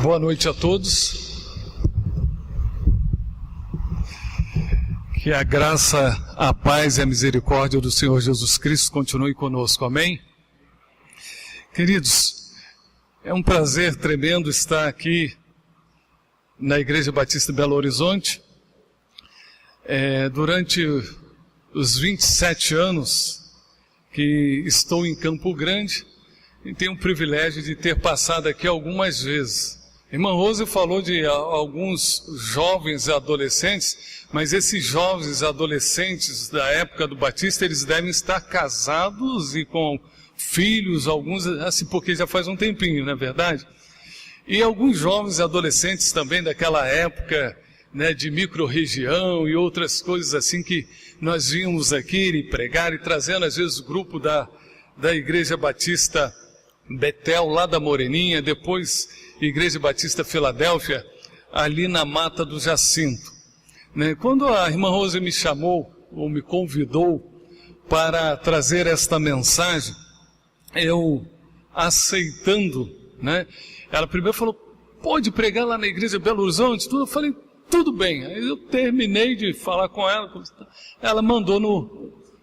Boa noite a todos. Que a graça, a paz e a misericórdia do Senhor Jesus Cristo continue conosco, amém? Queridos, é um prazer tremendo estar aqui na Igreja Batista Belo Horizonte. Durante os 27 anos que estou em Campo Grande, e tenho o privilégio de ter passado aqui algumas vezes. Irmã Rose falou de alguns jovens e adolescentes, mas esses jovens e adolescentes da época do Batista, eles devem estar casados e com filhos, alguns assim, porque já faz um tempinho, não é verdade? E alguns jovens e adolescentes também daquela época, né, de micro-região e outras coisas assim que nós vínhamos aqui e pregar e trazendo às vezes o grupo da Igreja Batista Betel, lá da Moreninha, depois Igreja Batista Filadélfia, ali na Mata do Jacinto. Quando a irmã Rose me chamou, ou me convidou para trazer esta mensagem, eu aceitando, né? Ela primeiro falou, pode pregar lá na Igreja Belo Horizonte? Eu falei, tudo bem. Aí eu terminei de falar com ela, ela mandou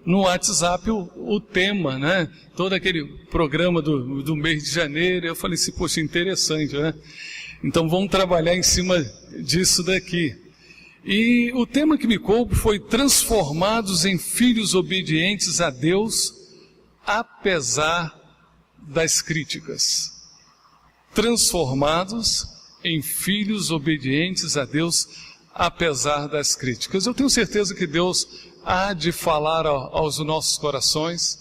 no WhatsApp o tema, né? Todo aquele programa do mês de janeiro. Eu falei assim, poxa, interessante, né? Então vamos trabalhar em cima disso daqui. E o tema que me coube foi transformados em filhos obedientes a Deus, apesar das críticas. Transformados em filhos obedientes a Deus, apesar das críticas. Eu tenho certeza que Deus há de falar aos nossos corações,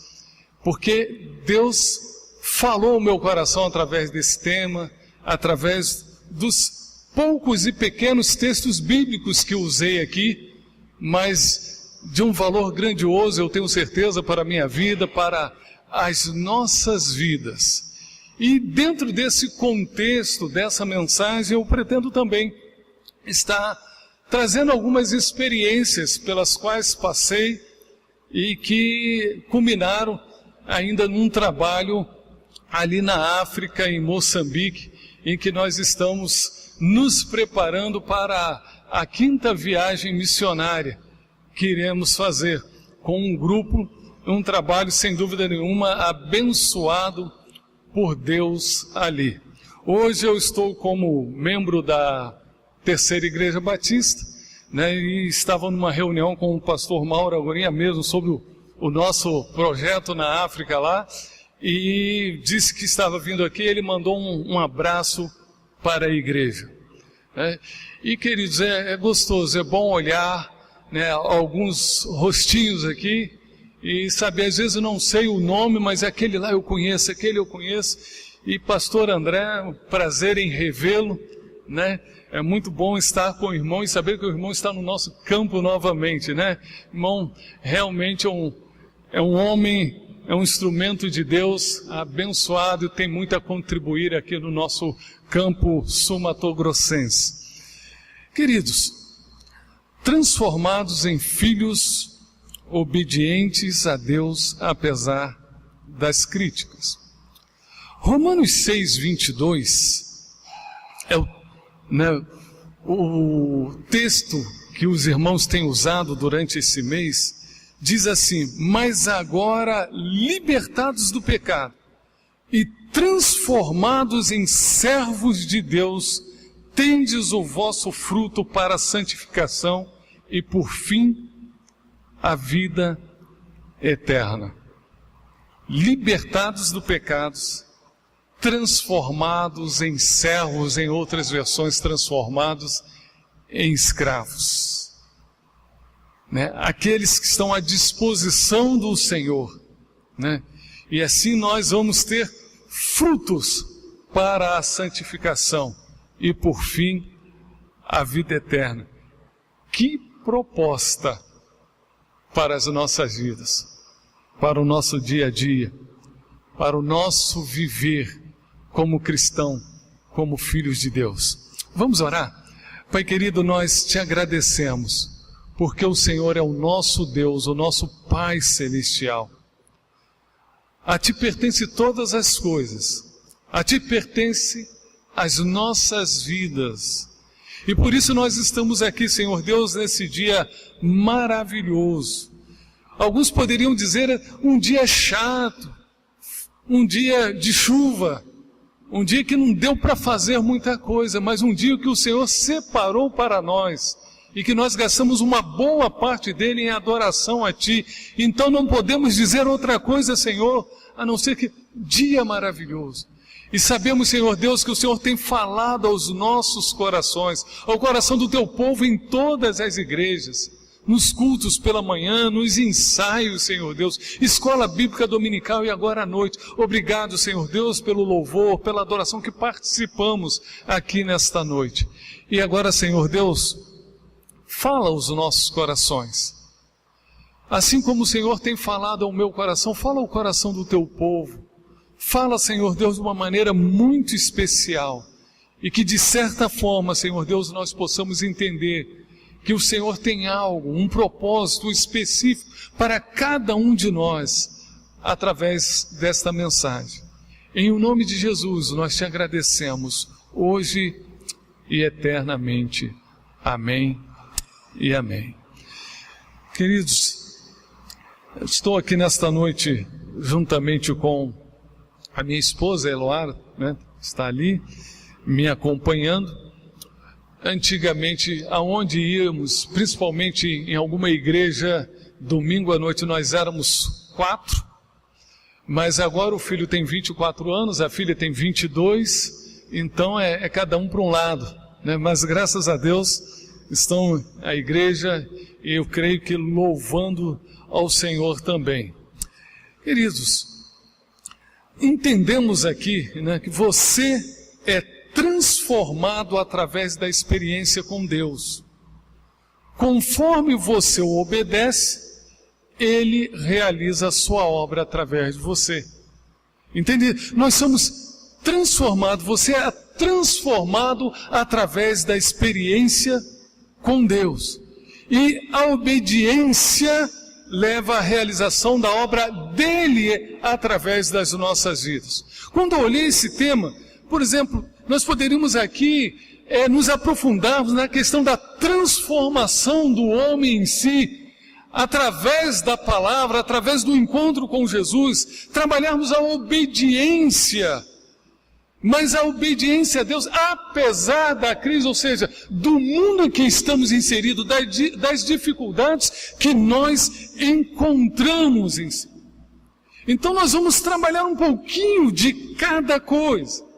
porque Deus falou ao meu coração através desse tema, através dos poucos e pequenos textos bíblicos que usei aqui, mas de um valor grandioso, eu tenho certeza, para a minha vida, para as nossas vidas. E dentro desse contexto, dessa mensagem, eu pretendo também estar trazendo algumas experiências pelas quais passei e que culminaram ainda num trabalho ali na África, em Moçambique, em que nós estamos nos preparando para a 5ª viagem missionária que iremos fazer com um grupo, um trabalho sem dúvida nenhuma abençoado por Deus ali. Hoje eu estou como membro da 3ª Igreja Batista, né, e estava numa reunião com o pastor Mauro Agorinha mesmo sobre o nosso projeto na África lá, e disse que estava vindo aqui. Ele mandou um abraço para a igreja, né? E queridos, é gostoso, é bom olhar, né, alguns rostinhos aqui e saber, às vezes eu não sei o nome, mas aquele lá eu conheço, aquele eu conheço. E pastor André, prazer em revê-lo, né? É muito bom estar com o irmão e saber que o irmão está no nosso campo novamente, né? Irmão, realmente é um homem, é um instrumento de Deus abençoado e tem muito a contribuir aqui no nosso campo sul-mato-grossense. Queridos, transformados em filhos obedientes a Deus, apesar das críticas. Romanos 6:22 é o texto que os irmãos têm usado durante esse mês. Diz assim, mas agora libertados do pecado e transformados em servos de Deus, tendes o vosso fruto para a santificação e por fim a vida eterna. Libertados do pecado, transformados em servos, em outras versões, transformados em escravos, né? Aqueles que estão à disposição do Senhor, né? E assim nós vamos ter frutos para a santificação e por fim a vida eterna. Que proposta para as nossas vidas, para o nosso dia a dia, para o nosso viver como cristão, como filhos de Deus. Vamos orar? Pai querido, nós te agradecemos, porque o Senhor é o nosso Deus, o nosso Pai Celestial. A ti pertence todas as coisas, a ti pertence as nossas vidas. E por isso nós estamos aqui, Senhor Deus, nesse dia maravilhoso. Alguns poderiam dizer um dia chato, um dia de chuva, um dia que não deu para fazer muita coisa, mas um dia que o Senhor separou para nós e que nós gastamos uma boa parte dele em adoração a Ti. Então não podemos dizer outra coisa, Senhor, a não ser que dia maravilhoso. E sabemos, Senhor Deus, que o Senhor tem falado aos nossos corações, ao coração do Teu povo em todas as igrejas, nos cultos pela manhã, nos ensaios, Senhor Deus, escola bíblica dominical e agora à noite. Obrigado, Senhor Deus, pelo louvor, pela adoração que participamos aqui nesta noite. E agora, Senhor Deus, fala aos nossos corações. Assim como o Senhor tem falado ao meu coração, fala ao coração do Teu povo. Fala, Senhor Deus, de uma maneira muito especial. E que de certa forma, Senhor Deus, nós possamos entender que o Senhor tem algo, um propósito específico para cada um de nós, através desta mensagem. Em o nome de Jesus, nós te agradecemos, hoje e eternamente. Amém e amém. Queridos, eu estou aqui nesta noite, juntamente com a minha esposa, Eloara, está ali, me acompanhando. Antigamente, aonde íamos, principalmente em alguma igreja, domingo à noite nós éramos 4, mas agora o filho tem 24 anos, a filha tem 22, então é cada um para um lado, mas graças a Deus estão a igreja e eu creio que louvando ao Senhor também. Queridos, entendemos aqui que você é transformado através da experiência com Deus. Conforme você o obedece, Ele realiza a sua obra através de você. Entende? Nós somos transformados, você é transformado através da experiência com Deus. E a obediência leva à realização da obra dele através das nossas vidas. Quando eu olhei esse tema, por exemplo, nós poderíamos aqui nos aprofundarmos na questão da transformação do homem em si, através da palavra, através do encontro com Jesus, trabalharmos a obediência. Mas a obediência a Deus, apesar da crise, ou seja, do mundo em que estamos inseridos, das dificuldades que nós encontramos em si. Então nós vamos trabalhar um pouquinho de cada coisa.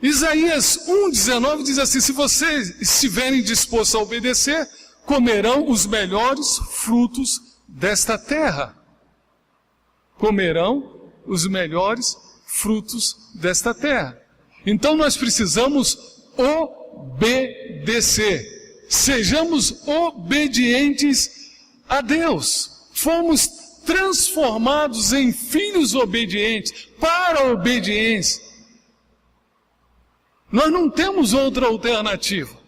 Isaías 1,19 diz assim: se vocês estiverem dispostos a obedecer, comerão os melhores frutos desta terra. Comerão os melhores frutos desta terra. Então nós precisamos obedecer. Sejamos obedientes a Deus. Fomos transformados em filhos obedientes, para a obediência. Nós não temos outra alternativa.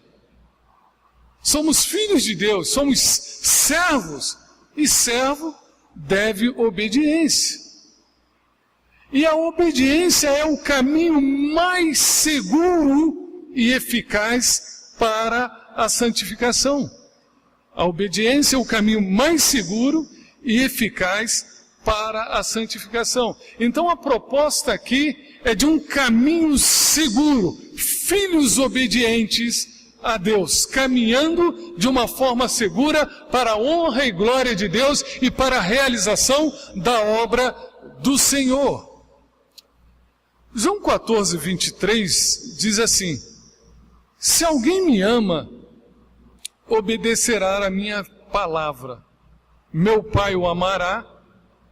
Somos filhos de Deus, somos servos, e servo deve obediência. E a obediência é o caminho mais seguro e eficaz para a santificação. A obediência é o caminho mais seguro e eficaz para a santificação. Então a proposta aqui é de um caminho seguro, filhos obedientes a Deus, caminhando de uma forma segura para a honra e glória de Deus e para a realização da obra do Senhor. João 14, 23 diz assim: se alguém me ama, obedecerá a minha palavra. Meu Pai o amará,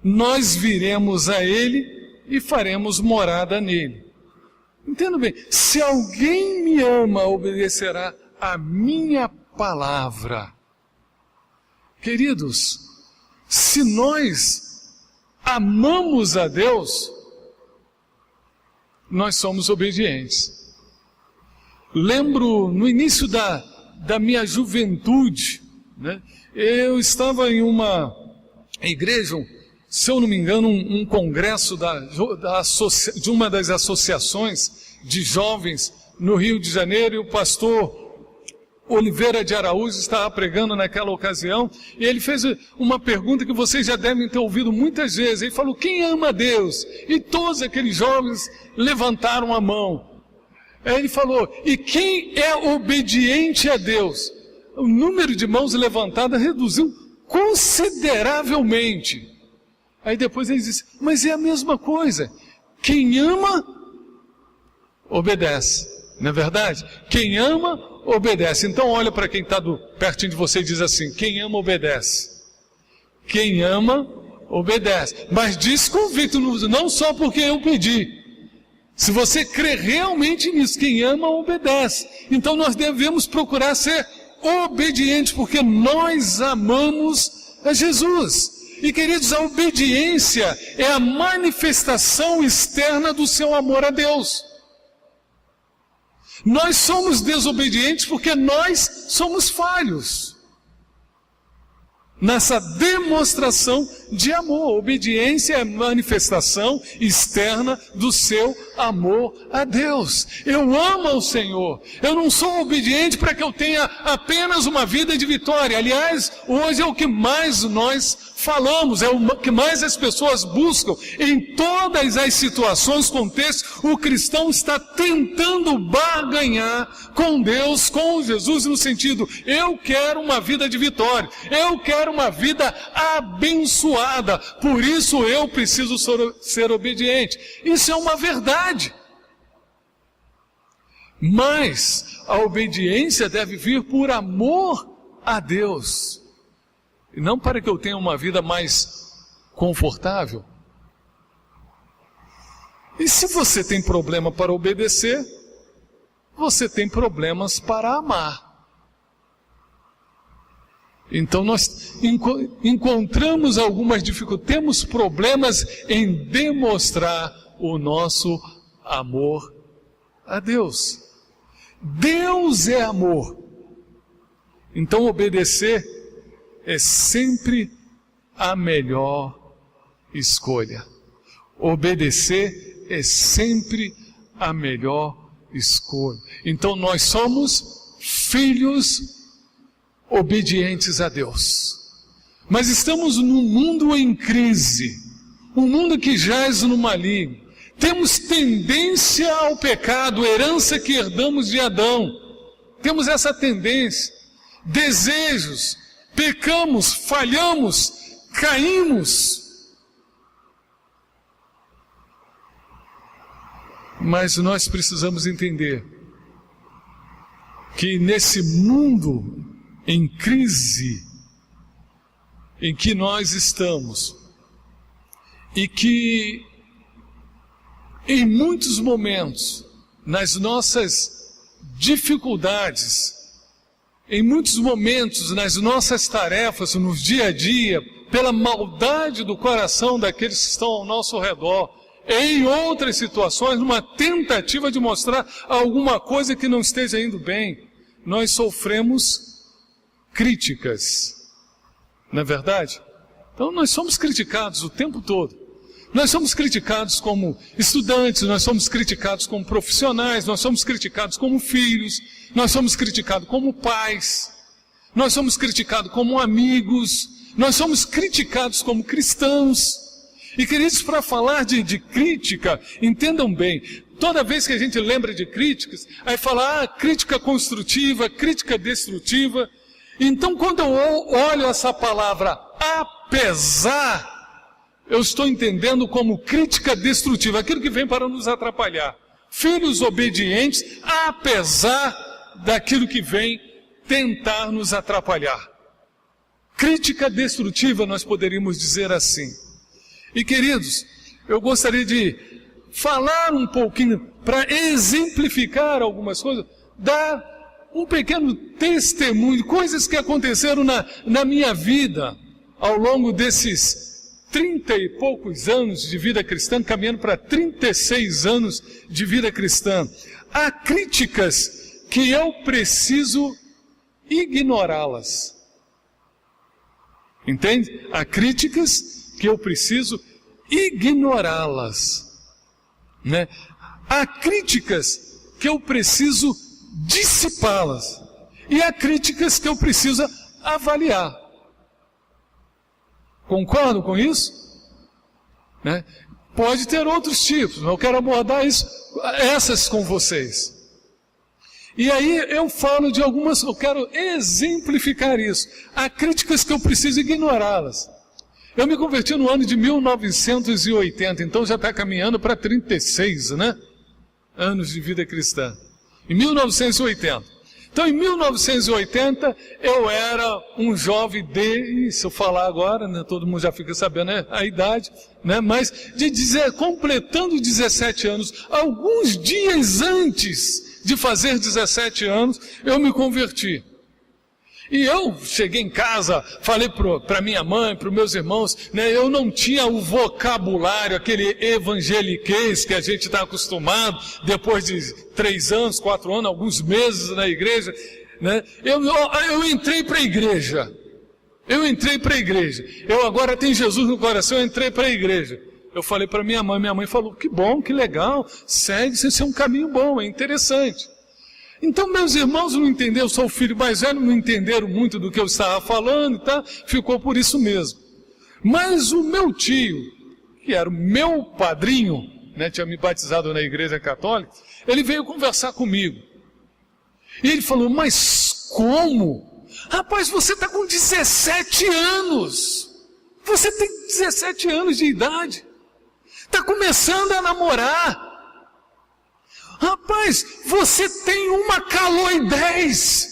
nós viremos a ele e faremos morada nele. Entenda bem, se alguém me ama, obedecerá a minha palavra. Queridos, se nós amamos a Deus, nós somos obedientes. Lembro no início da minha juventude, eu estava em uma igreja, se eu não me engano, um congresso de uma das associações de jovens no Rio de Janeiro, e o pastor Oliveira de Araújo estava pregando naquela ocasião, e ele fez uma pergunta que vocês já devem ter ouvido muitas vezes. Ele falou: quem ama a Deus? E todos aqueles jovens levantaram a mão. Aí ele falou: e quem é obediente a Deus? O número de mãos levantadas reduziu consideravelmente. Aí depois ele disse: mas é a mesma coisa, quem ama, obedece, não é verdade? Quem ama, obedece. Então olha para quem está pertinho de você e diz assim: quem ama, obedece. Quem ama, obedece. Mas diz convicto, não só porque eu pedi. Se você crê realmente nisso, quem ama, obedece. Então nós devemos procurar ser obedientes, porque nós amamos a Jesus. E queridos, a obediência é a manifestação externa do seu amor a Deus. Nós somos desobedientes porque nós somos falhos nessa demonstração de amor. Obediência é a manifestação externa do seu amor a Deus. Eu amo ao Senhor. Eu não sou obediente para que eu tenha apenas uma vida de vitória. Aliás, hoje é o que mais nós falamos, é o que mais as pessoas buscam. Em todas as situações, contextos, o cristão está tentando barganhar com Deus, com Jesus, no sentido: eu quero uma vida de vitória, eu quero uma vida abençoada, por isso eu preciso ser obediente. Isso é uma verdade. Mas a obediência deve vir por amor a Deus. E não para que eu tenha uma vida mais confortável. E se você tem problema para obedecer, você tem problemas para amar. Então nós encontramos algumas dificuldades, temos problemas em demonstrar o nosso amor a Deus. Deus é amor. Então obedecer é sempre a melhor escolha. Obedecer é sempre a melhor escolha. Então nós somos filhos obedientes a Deus. Mas estamos num mundo em crise, um mundo que jaz no maligno. Temos tendência ao pecado, herança que herdamos de Adão. Temos essa tendência, desejos, pecamos, falhamos, caímos. Mas nós precisamos entender que nesse mundo em crise em que nós estamos, e que em muitos momentos, nas nossas dificuldades, em muitos momentos, nas nossas tarefas, no dia a dia, pela maldade do coração daqueles que estão ao nosso redor, em outras situações, numa tentativa de mostrar alguma coisa que não esteja indo bem, nós sofremos críticas, não é verdade? Então nós somos criticados o tempo todo. Nós somos criticados como estudantes, nós somos criticados como profissionais, nós somos criticados como filhos, nós somos criticados como pais, nós somos criticados como amigos, nós somos criticados como cristãos. E queridos, para falar de crítica, entendam bem, toda vez que a gente lembra de críticas, aí fala, crítica construtiva, crítica destrutiva. Então quando eu olho essa palavra apesar, eu estou entendendo como crítica destrutiva, aquilo que vem para nos atrapalhar. Filhos obedientes, apesar daquilo que vem tentar nos atrapalhar. Crítica destrutiva, nós poderíamos dizer assim. E queridos, eu gostaria de falar um pouquinho, para exemplificar algumas coisas, dar um pequeno testemunho, coisas que aconteceram na minha vida, ao longo desses 30 e poucos anos de vida cristã, caminhando para 36 anos de vida cristã. Há críticas que eu preciso ignorá-las. Entende? Há críticas que eu preciso ignorá-las, né? Há críticas que eu preciso dissipá-las e há críticas que eu preciso avaliar. Concordam com isso? Né? Pode ter outros tipos, mas eu quero abordar essas com vocês. E aí eu falo de algumas, eu quero exemplificar isso. Há críticas que eu preciso ignorá-las. Eu me converti no ano de 1980, então já está caminhando para 36, né? Anos de vida cristã. Em 1980. Então, em 1980, eu era um jovem se eu falar agora, né, todo mundo já fica sabendo, né, a idade, né, mas completando 17 anos, alguns dias antes de fazer 17 anos, eu me converti. E eu cheguei em casa, falei para minha mãe, para os meus irmãos, né, eu não tinha o vocabulário, aquele evangeliquez que a gente está acostumado, depois de 3 anos, 4 anos, alguns meses na igreja, né, eu entrei para a igreja. Eu agora tenho Jesus no coração, eu entrei para a igreja. Eu falei para minha mãe falou, que bom, que legal, segue, isso é um caminho bom, é interessante. Então meus irmãos não entenderam, eu sou o filho mais velho, não entenderam muito do que eu estava falando, tá? Ficou por isso mesmo. Mas o meu tio, que era o meu padrinho, né, tinha me batizado na igreja católica, ele veio conversar comigo. E ele falou, mas como? Rapaz, você está com 17 anos. Você tem 17 anos de idade. Está começando a namorar. Rapaz, você tem uma caloidez.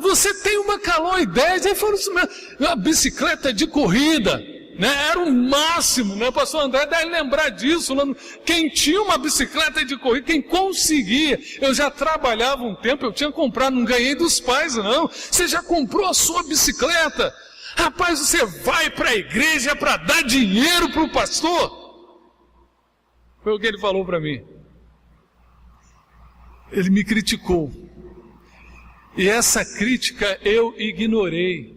Você tem uma caloidez. Aí falou isso mesmo. Uma bicicleta de corrida, né? Era o máximo, né? O pastor André deve lembrar disso. Quem tinha uma bicicleta de corrida, quem conseguia. Eu já trabalhava um tempo, eu tinha comprado, não ganhei dos pais, não. Você já comprou a sua bicicleta? Rapaz, você vai para a igreja para dar dinheiro para o pastor? Foi o que ele falou para mim. Ele me criticou. E essa crítica eu ignorei.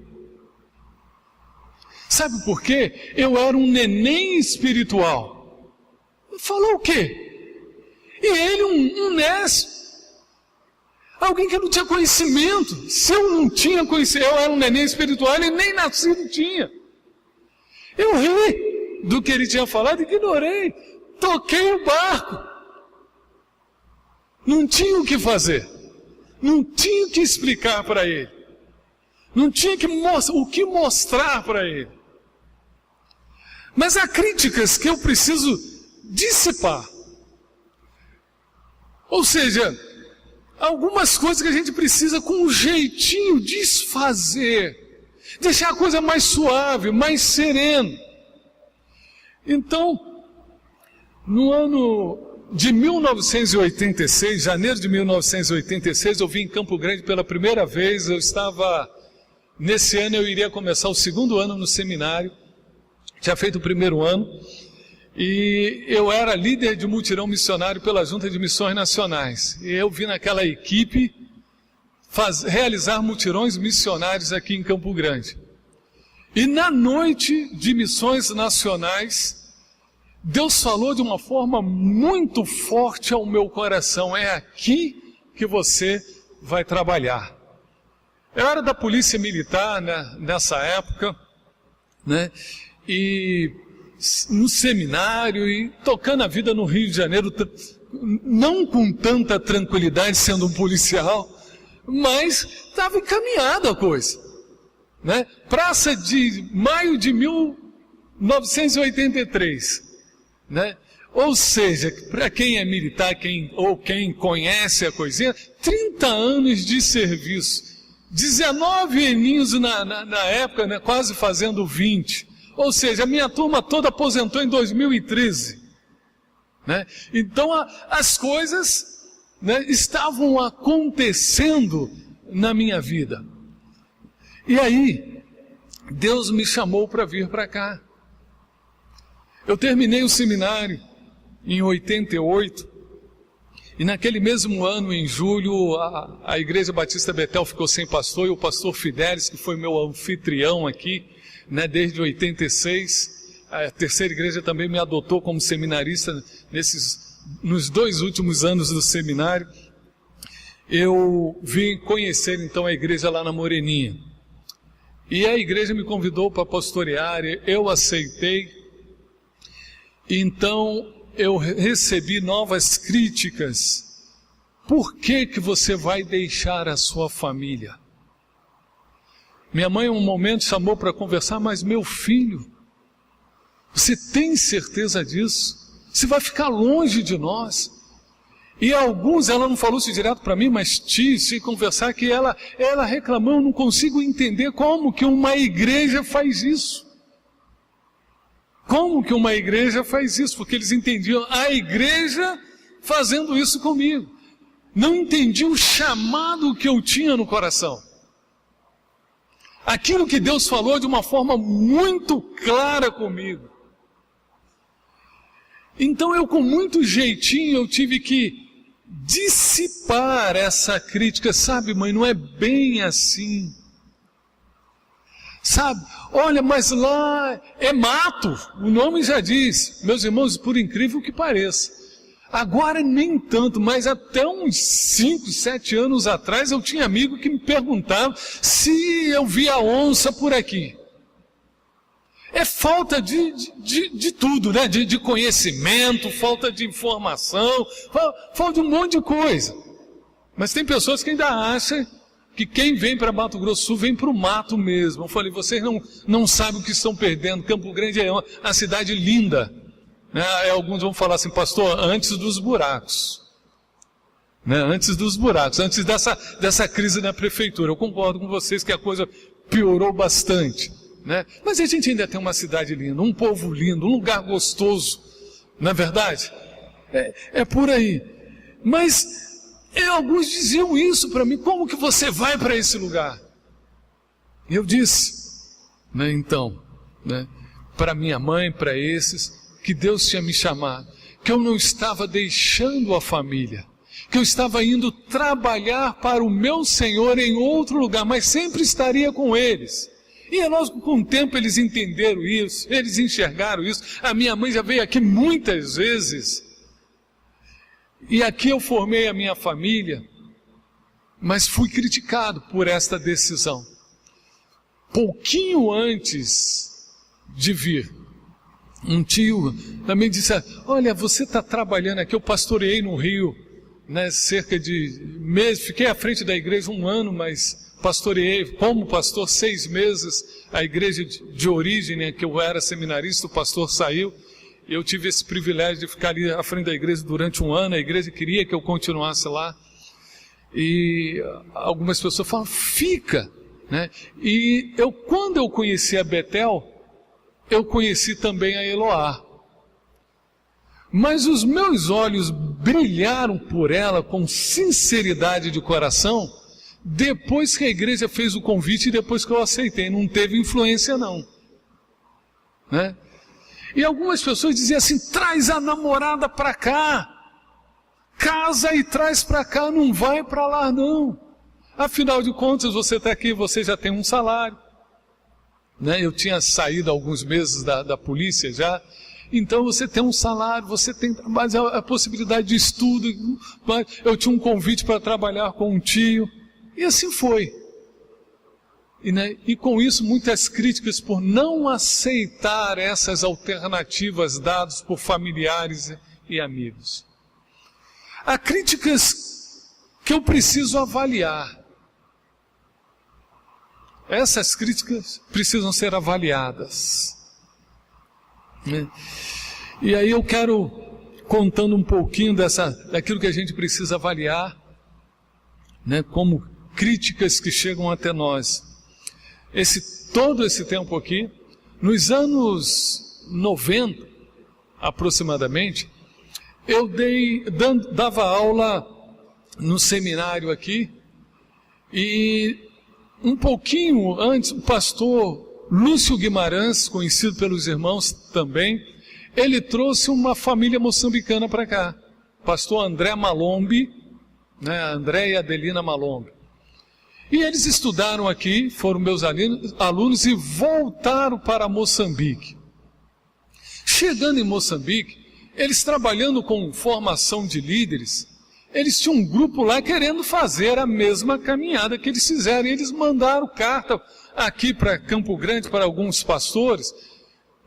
Sabe por quê? Eu era um neném espiritual. Falou o quê? E ele um nécio. Alguém que não tinha conhecimento. Se eu não tinha conhecimento, eu era um neném espiritual, ele nem nascido tinha. Eu ri do que ele tinha falado, ignorei. Toquei o barco. Não tinha o que fazer. Não tinha o que explicar para ele. Não tinha o que mostrar para ele. Mas há críticas que eu preciso dissipar. Ou seja, algumas coisas que a gente precisa com um jeitinho desfazer. Deixar a coisa mais suave, mais serena. Então, no ano de 1986, janeiro de 1986, eu vim em Campo Grande pela primeira vez. Nesse ano eu iria começar o 2º ano no seminário, tinha feito o 1º ano, e eu era líder de mutirão missionário pela Junta de Missões Nacionais. E eu vim naquela equipe realizar mutirões missionários aqui em Campo Grande. E na noite de missões nacionais, Deus falou de uma forma muito forte ao meu coração, é aqui que você vai trabalhar. Eu era da polícia militar, né, nessa época, né, e no seminário, e tocando a vida no Rio de Janeiro, não com tanta tranquilidade sendo um policial, mas estava encaminhada a coisa. Né? Praça de Maio de 1983. Né? Ou seja, para quem é militar, quem conhece a coisinha, 30 anos de serviço, 19 aninhos na época, né, quase fazendo 20, ou seja, a minha turma toda aposentou em 2013, né? Então as coisas, né, estavam acontecendo na minha vida, e aí Deus me chamou para vir para cá. Eu terminei o seminário em 88, e naquele mesmo ano, em julho, a Igreja Batista Betel ficou sem pastor, e o pastor Fidelis, que foi meu anfitrião aqui, né, desde 86, a terceira igreja também me adotou como seminarista nesses nos 2 últimos anos do seminário, eu vim conhecer então a igreja lá na Moreninha. E a igreja me convidou para pastorear, eu aceitei. Então eu recebi novas críticas. Por que você vai deixar a sua família? Minha mãe, em um momento, chamou para conversar, mas meu filho, você tem certeza disso? Você vai ficar longe de nós? E alguns, ela não falou isso direto para mim, mas se conversar, que ela reclamou, eu não consigo entender como que uma igreja faz isso. Como que uma igreja faz isso? Porque eles entendiam a igreja fazendo isso comigo. Não entendiam o chamado que eu tinha no coração. Aquilo que Deus falou de uma forma muito clara comigo. Então eu, com muito jeitinho, eu tive que dissipar essa crítica. Sabe, mãe, não é bem assim. Sabe, olha, mas lá é mato, o nome já diz. Meus irmãos, por incrível que pareça, agora nem tanto, mas até uns 5, 7 anos atrás eu tinha amigo que me perguntava se eu via onça por aqui. É falta de tudo, né? De conhecimento, falta de informação, falta de um monte de coisa. Mas tem pessoas que ainda acham que quem vem para Mato Grosso do Sul vem para o mato mesmo. Eu falei, vocês não sabem o que estão perdendo. Campo Grande é uma cidade linda. Né? Alguns vão falar assim, pastor, antes dos buracos. Né? Antes dos buracos, antes dessa crise na prefeitura. Eu concordo com vocês que a coisa piorou bastante. Né? Mas a gente ainda tem uma cidade linda, um povo lindo, um lugar gostoso. Não é verdade? É por aí. Mas alguns diziam isso para mim, como que você vai para esse lugar? E eu disse, né, então, né, para minha mãe, para esses, que Deus tinha me chamado, que eu não estava deixando a família, que eu estava indo trabalhar para o meu Senhor em outro lugar, mas sempre estaria com eles. E é lógico, com o tempo eles entenderam isso, eles enxergaram isso. A minha mãe já veio aqui muitas vezes. E aqui eu formei a minha família, mas fui criticado por esta decisão. Pouquinho antes de vir, um tio também disse, olha, você está trabalhando aqui, eu pastoreei no Rio, né, cerca de meses, fiquei à frente da igreja 1 ano, mas pastoreei como pastor 6 meses, a igreja de origem, né, que eu era seminarista, o pastor saiu. Eu tive esse privilégio de ficar ali à frente da igreja durante 1 ano, a igreja queria que eu continuasse lá, e algumas pessoas falam, fica, né? E quando eu conheci a Betel, eu conheci também a Eloá, mas os meus olhos brilharam por ela com sinceridade de coração, depois que a igreja fez o convite e depois que eu aceitei, não teve influência não, né? E algumas pessoas diziam assim, traz a namorada para cá, casa e traz para cá, não vai para lá não. Afinal de contas, você está aqui, você já tem um salário. Né? Eu tinha saído há alguns meses da polícia já, então você tem um salário, você tem mas a possibilidade de estudo, eu tinha um convite para trabalhar com um tio, e assim foi. E com isso muitas críticas por não aceitar essas alternativas dadas por familiares e amigos. Há críticas que eu preciso avaliar. Essas críticas precisam ser avaliadas. E aí eu quero, contando um pouquinho daquilo que a gente precisa avaliar, né, como críticas que chegam até nós. Todo esse tempo aqui, nos anos 90, aproximadamente, eu dava aula no seminário aqui, e um pouquinho antes, o pastor Lúcio Guimarães, conhecido pelos irmãos também, ele trouxe uma família moçambicana para cá, pastor André Malombe, né, André e Adelina Malombe. E eles estudaram aqui, foram meus alunos e voltaram para Moçambique. Chegando em Moçambique, eles trabalhando com formação de líderes, eles tinham um grupo lá querendo fazer a mesma caminhada que eles fizeram. E eles mandaram carta aqui para Campo Grande, para alguns pastores,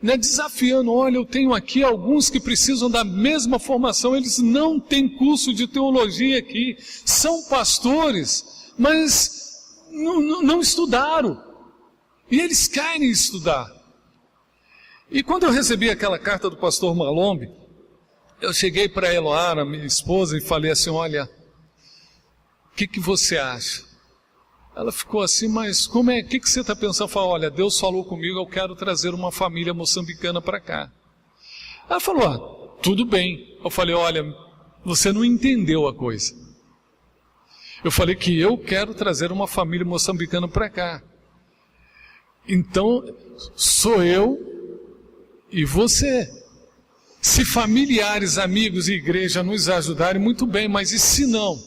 né, desafiando: olha, eu tenho aqui alguns que precisam da mesma formação, eles não têm curso de teologia aqui, são pastores, mas não estudaram, e eles querem estudar. E quando eu recebi aquela carta do pastor Malombe, eu cheguei para a Eloara, minha esposa, e falei assim: olha, o que você acha? Ela ficou assim: mas como é, o que você está pensando? Eu falei: olha, Deus falou comigo, eu quero trazer uma família moçambicana para cá. Ela falou: tudo bem. Eu falei: olha, você não entendeu a coisa. Eu falei que eu quero trazer uma família moçambicana para cá. Então, sou eu e você. Se familiares, amigos e igreja nos ajudarem, muito bem, mas e se não?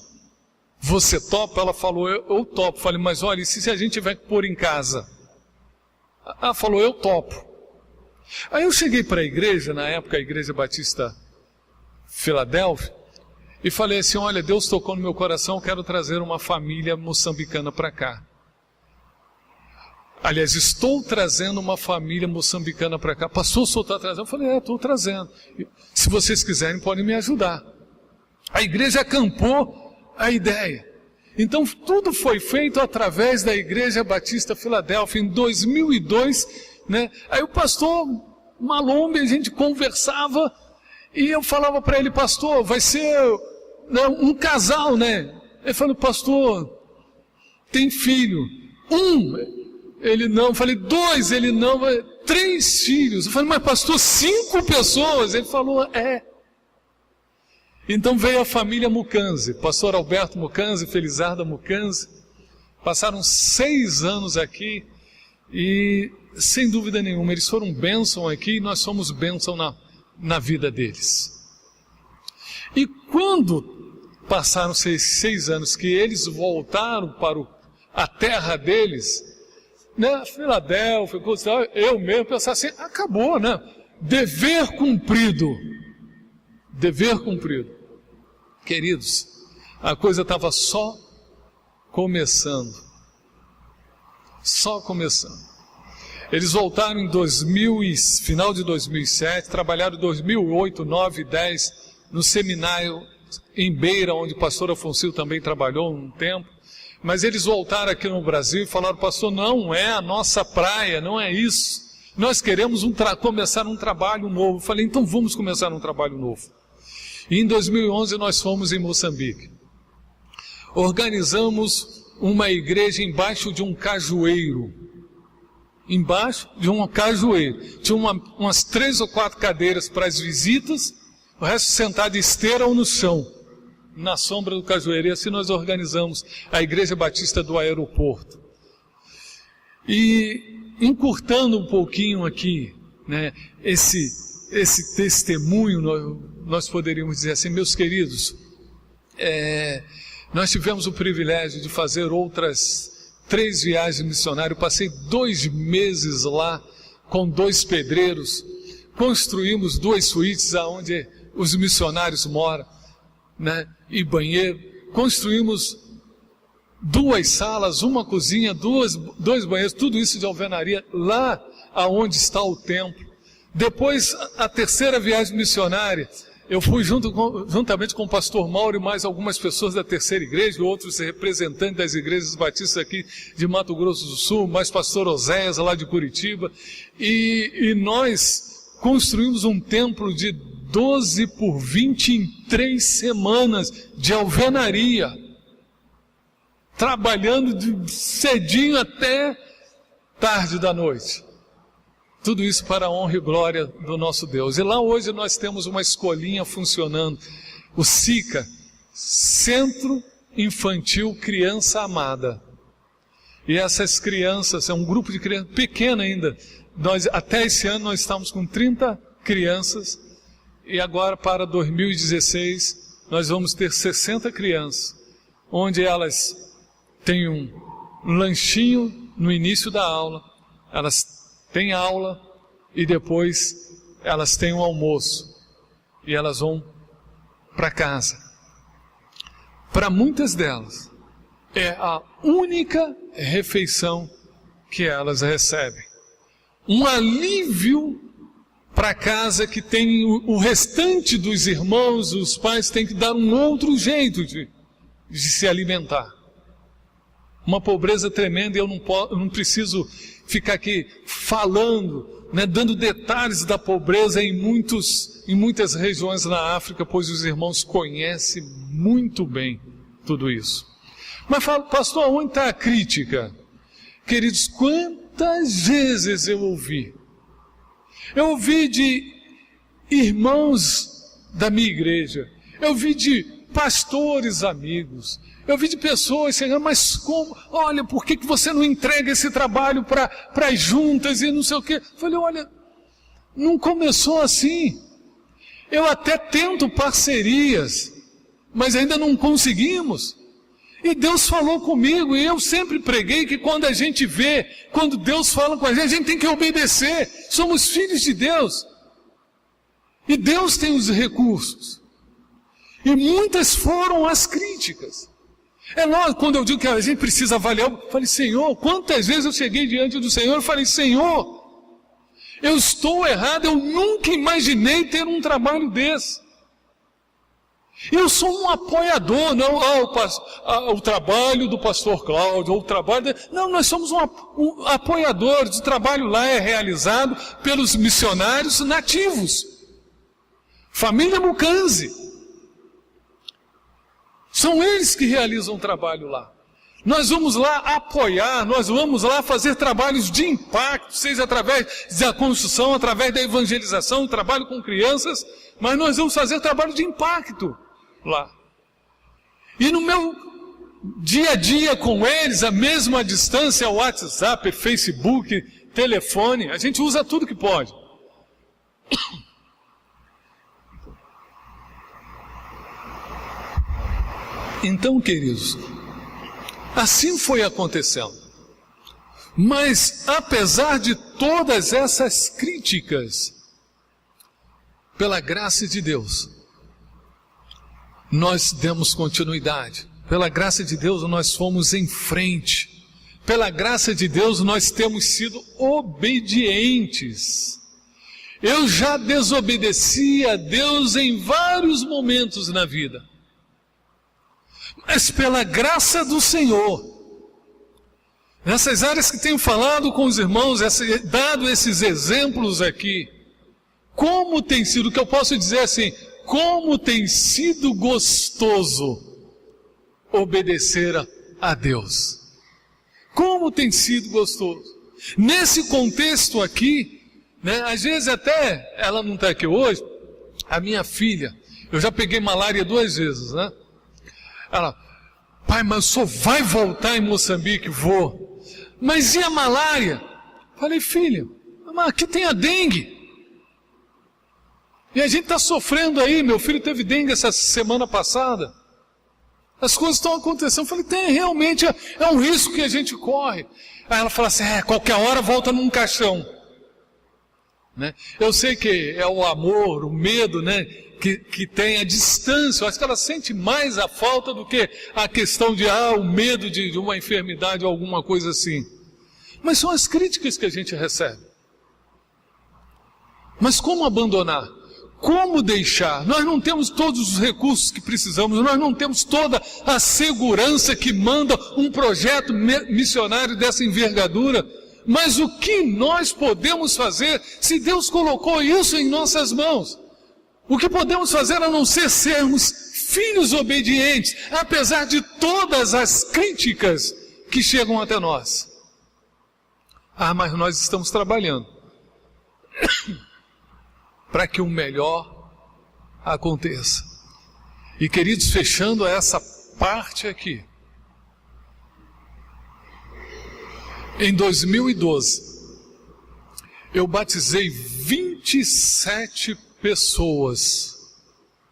Você topa? Ela falou: eu topo. Falei: mas olha, e se a gente tiver que pôr em casa? Ela falou: eu topo. Aí eu cheguei para a igreja, na época a Igreja Batista Filadélfia, e falei assim: olha, Deus tocou no meu coração, eu quero trazer uma família moçambicana para cá. Aliás, estou trazendo uma família moçambicana para cá. Pastor, o senhor está trazendo? Eu falei: estou trazendo. Se vocês quiserem, podem me ajudar. A igreja acampou a ideia. Então, tudo foi feito através da Igreja Batista Filadélfia, em 2002, né? Aí o pastor Malombe, a gente conversava, e eu falava para ele: pastor, vai ser, né, um casal, né? Ele falou: pastor, tem filho? Ele não. Eu falei: 2, ele não. 3 filhos. Eu falei: mas pastor, 5 pessoas? Ele falou: é. Então veio a família Mucanzi, pastor Alberto Mucanzi, Felizarda Mucanzi. Passaram 6 anos aqui e, sem dúvida nenhuma, eles foram bênção aqui e nós somos bênção na vida deles. E quando passaram 6 anos que eles voltaram para a terra deles, né, Filadélfia, eu mesmo pensava assim: acabou, né? Dever cumprido. Dever cumprido. Queridos, a coisa estava só começando. Só começando. Eles voltaram em final de 2007, trabalharam em 2008, 2009 e 2010 no seminário em Beira, onde o pastor Afonso também trabalhou um tempo. Mas eles voltaram aqui no Brasil e falaram: pastor, não é a nossa praia, não é isso. Nós queremos começar um trabalho novo. Eu falei: então vamos começar um trabalho novo. E em 2011 nós fomos em Moçambique. Organizamos uma igreja embaixo de um cajueiro. Embaixo de um cajueiro. Tinha umas 3 ou 4 cadeiras para as visitas, o resto sentado em esteira ou no chão, na sombra do cajueiro. E assim nós organizamos a Igreja Batista do Aeroporto. E encurtando um pouquinho aqui, né, esse testemunho, nós poderíamos dizer assim: meus queridos, nós tivemos o privilégio de fazer outras 3 viagens missionárias. Eu passei 2 meses lá com 2 pedreiros, construímos 2 suítes onde os missionários moram, né, e banheiro, construímos 2 salas, uma cozinha, 2 banheiros, tudo isso de alvenaria, lá aonde está o templo. Depois, a 3ª viagem missionária, eu fui juntamente com o pastor Mauro e mais algumas pessoas da Terceira Igreja, outros representantes das igrejas batistas aqui de Mato Grosso do Sul, mais pastor Oséias lá de Curitiba, e nós construímos um templo de 12 por 20 em 3 semanas de alvenaria, trabalhando de cedinho até tarde da noite. Tudo isso para a honra e glória do nosso Deus. E lá hoje nós temos uma escolinha funcionando, o SICA, Centro Infantil Criança Amada. E essas crianças, é um grupo de crianças pequeno ainda. Até esse ano nós estamos com 30 crianças e agora para 2016 nós vamos ter 60 crianças, onde elas têm um lanchinho no início da aula, elas têm aula e depois elas têm um almoço. e elas vão para casa. Para muitas delas, é a única refeição que elas recebem. Um alívio para casa que tem o restante dos irmãos, os pais têm que dar um outro jeito de se alimentar. Uma pobreza tremenda, e eu não preciso ficar aqui falando, né, dando detalhes da pobreza em muitas regiões na África, pois os irmãos conhecem muito bem tudo isso. Mas falo, pastor, onde está a crítica? Queridos, quantas vezes eu ouvi de irmãos da minha igreja, eu ouvi de pastores amigos, eu ouvi de pessoas chegando, mas como? Olha, por que você não entrega esse trabalho para as juntas e não sei o quê? Eu falei, olha, não começou assim. Eu até tento parcerias, mas ainda não conseguimos. E Deus falou comigo, e eu sempre preguei que quando a gente vê, quando Deus fala com a gente tem que obedecer. Somos filhos de Deus. E Deus tem os recursos. E muitas foram as críticas. É lógico, quando eu digo que a gente precisa avaliar, eu falei, Senhor, quantas vezes eu cheguei diante do Senhor e falei, Senhor, eu estou errado, eu nunca imaginei ter um trabalho desse. Eu sou um apoiador, não o trabalho do pastor Cláudio, ou o trabalho... Não, nós somos um apoiadores. O trabalho lá é realizado pelos missionários nativos. Família Mucanzi. São eles que realizam o trabalho lá. Nós vamos lá apoiar, nós vamos lá fazer trabalhos de impacto, seja através da construção, através da evangelização, trabalho com crianças, mas nós vamos fazer trabalho de impacto lá. E no meu dia a dia com eles, a mesma distância, WhatsApp, Facebook, telefone, a gente usa tudo que pode. Então, queridos, assim foi acontecendo. Mas, apesar de todas essas críticas, pela graça de Deus, nós demos continuidade. Pela graça de Deus, nós fomos em frente. Pela graça de Deus, nós temos sido obedientes. Eu já desobedeci a Deus em vários momentos na vida. Mas pela graça do Senhor, nessas áreas que tenho falado com os irmãos, dado esses exemplos aqui, como tem sido, o que eu posso dizer assim, como tem sido gostoso obedecer a Deus. Como tem sido gostoso. Nesse contexto aqui, né, às vezes até, ela não está aqui hoje, a minha filha, eu já peguei malária 2 vezes, né? Ela, pai, mas o senhor vai voltar em Moçambique? Vou. Mas e a malária? Falei, filha, mas aqui tem a dengue. E a gente está sofrendo aí, meu filho teve dengue essa semana passada. As coisas estão acontecendo. Eu falei, tem, realmente, é um risco que a gente corre. Aí ela fala assim, qualquer hora volta num caixão. Né? Eu sei que é o amor, o medo, né? Que tem a distância. Eu acho que ela sente mais a falta do que a questão de, o medo de uma enfermidade ou alguma coisa assim. Mas são as críticas que a gente recebe. Mas como abandonar? Como deixar? Nós não temos todos os recursos que precisamos, nós não temos toda a segurança que manda um projeto missionário dessa envergadura, mas o que nós podemos fazer se Deus colocou isso em nossas mãos? O que podemos fazer a não ser sermos filhos obedientes, apesar de todas as críticas que chegam até nós? Mas nós estamos trabalhando para que o melhor aconteça. E queridos, fechando essa parte aqui, em 2012, eu batizei 27 pessoas,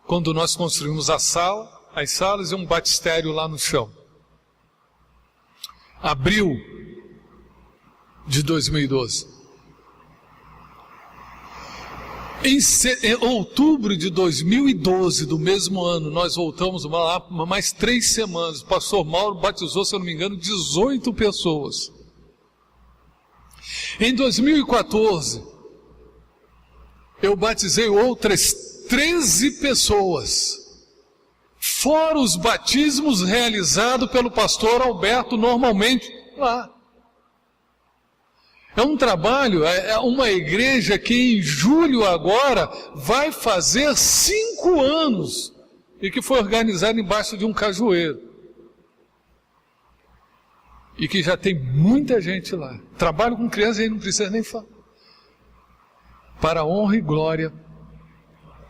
quando nós construímos as salas e um batistério lá no chão. Abril de 2012. Em outubro de 2012, do mesmo ano, nós voltamos lá mais 3 semanas. O pastor Mauro batizou, se eu não me engano, 18 pessoas. Em 2014, eu batizei outras 13 pessoas, fora os batismos realizados pelo pastor Alberto normalmente lá. É um trabalho, é uma igreja que em julho agora vai fazer 5 anos e que foi organizada embaixo de um cajueiro. E que já tem muita gente lá. Trabalho com crianças aí não precisa nem falar. Para a honra e glória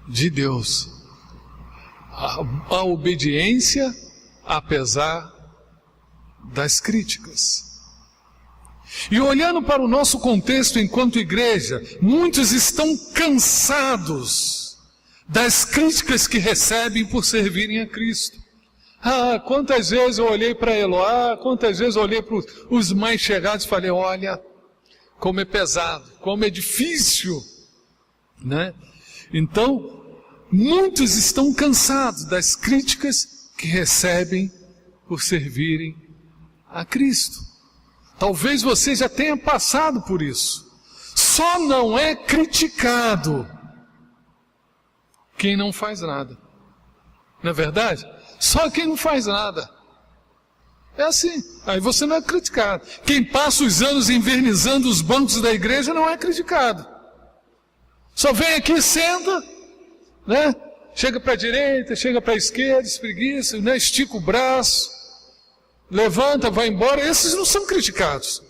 de Deus. A obediência apesar das críticas. E olhando para o nosso contexto enquanto igreja, muitos estão cansados das críticas que recebem por servirem a Cristo. Quantas vezes eu olhei para Eloá, quantas vezes eu olhei para os mais chegados e falei, olha, como é pesado, como é difícil, né? Então, muitos estão cansados das críticas que recebem por servirem a Cristo. Talvez você já tenha passado por isso. Só não é criticado quem não faz nada. Não é verdade? Só quem não faz nada. É assim. Aí você não é criticado. Quem passa os anos invernizando os bancos da igreja não é criticado. Só vem aqui, senta, né? Chega para a direita, chega para a esquerda, espreguiça, né? Estica o braço, levanta, vai embora. Esses não são criticados.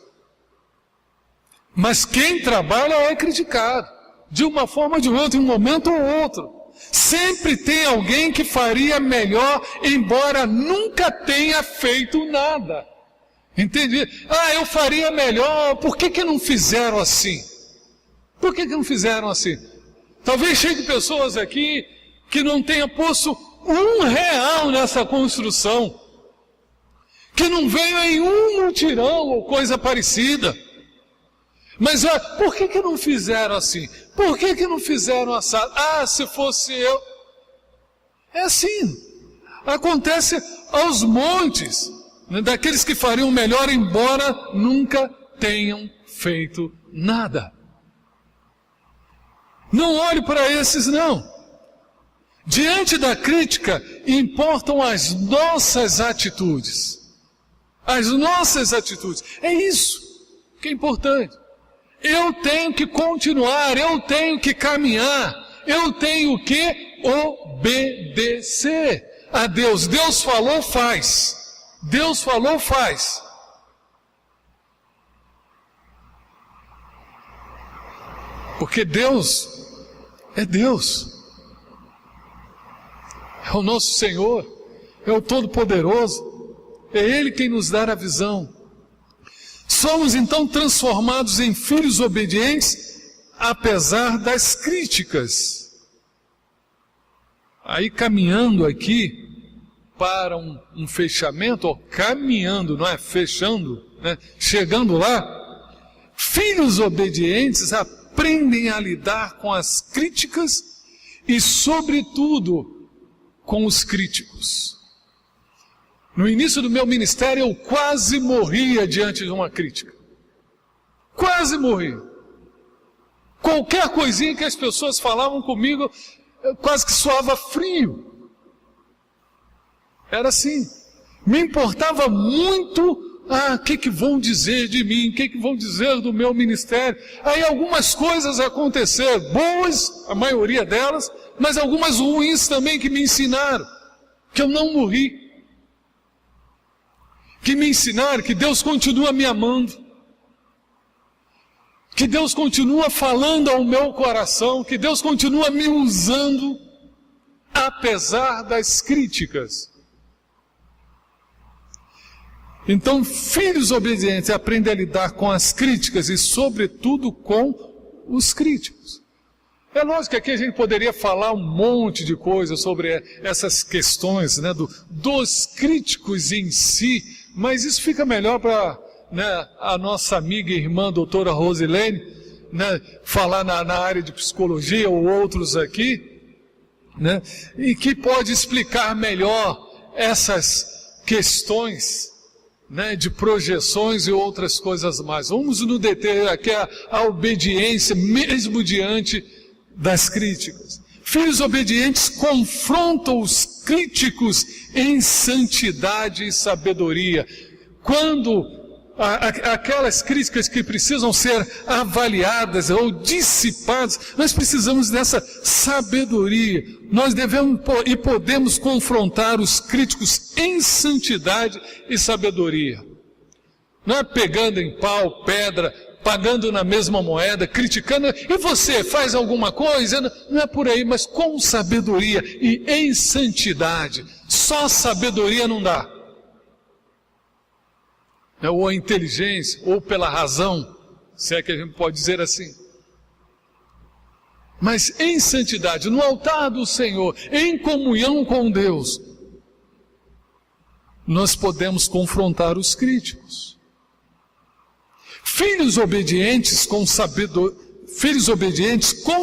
Mas quem trabalha é criticado. De uma forma ou de outra, em um momento ou outro. Sempre tem alguém que faria melhor, embora nunca tenha feito nada. Entendi? Eu faria melhor, por que não fizeram assim? Por que não fizeram assim? Talvez chegue pessoas aqui que não tenham posto R$1 nessa construção, que não venham em um mutirão ou coisa parecida. Mas por que não fizeram assim? Por que não fizeram assado? Se fosse eu. É assim. Acontece aos montes, né, daqueles que fariam melhor, embora nunca tenham feito nada. Não olhe para esses, não. Diante da crítica, importam as nossas atitudes. As nossas atitudes. É isso que é importante. Eu tenho que continuar, eu tenho que caminhar, eu tenho que obedecer a Deus. Deus falou, faz. Deus falou, faz. Porque Deus é Deus. É o nosso Senhor, é o Todo-Poderoso, é Ele quem nos dá a visão. Somos então transformados em filhos obedientes, apesar das críticas. Aí caminhando aqui para um fechamento, caminhando, não é fechando, né? Chegando lá, filhos obedientes aprendem a lidar com as críticas e, sobretudo, com os críticos. No início do meu ministério, eu quase morria diante de uma crítica. Quase morria. Qualquer coisinha que as pessoas falavam comigo, quase que soava frio. Era assim. Me importava muito, o que vão dizer de mim, o que vão dizer do meu ministério. Aí algumas coisas aconteceram, boas, a maioria delas, mas algumas ruins também que me ensinaram, que eu não morri. Que me ensinaram que Deus continua me amando, que Deus continua falando ao meu coração, que Deus continua me usando, apesar das críticas. Então, filhos obedientes aprendem a lidar com as críticas e, sobretudo, com os críticos. É lógico que aqui a gente poderia falar um monte de coisas sobre essas questões, né, dos críticos em si, mas isso fica melhor para, né, a nossa amiga e irmã doutora Rosilene, né, falar na área de psicologia ou outros aqui, né, e que pode explicar melhor essas questões, né, de projeções e outras coisas mais. Vamos nos deter aqui a obediência, mesmo diante das críticas. Filhos obedientes confrontam os críticos em santidade e sabedoria. Quando aquelas críticas que precisam ser avaliadas ou dissipadas, nós precisamos dessa sabedoria. Nós devemos e podemos confrontar os críticos em santidade e sabedoria. Não é pegando em pau, pedra, pagando na mesma moeda, criticando, e você faz alguma coisa? Não é por aí, mas com sabedoria e em santidade. Só sabedoria não dá. Ou a inteligência, ou pela razão, se é que a gente pode dizer assim. Mas em santidade, no altar do Senhor, em comunhão com Deus, nós podemos confrontar os críticos. Filhos obedientes com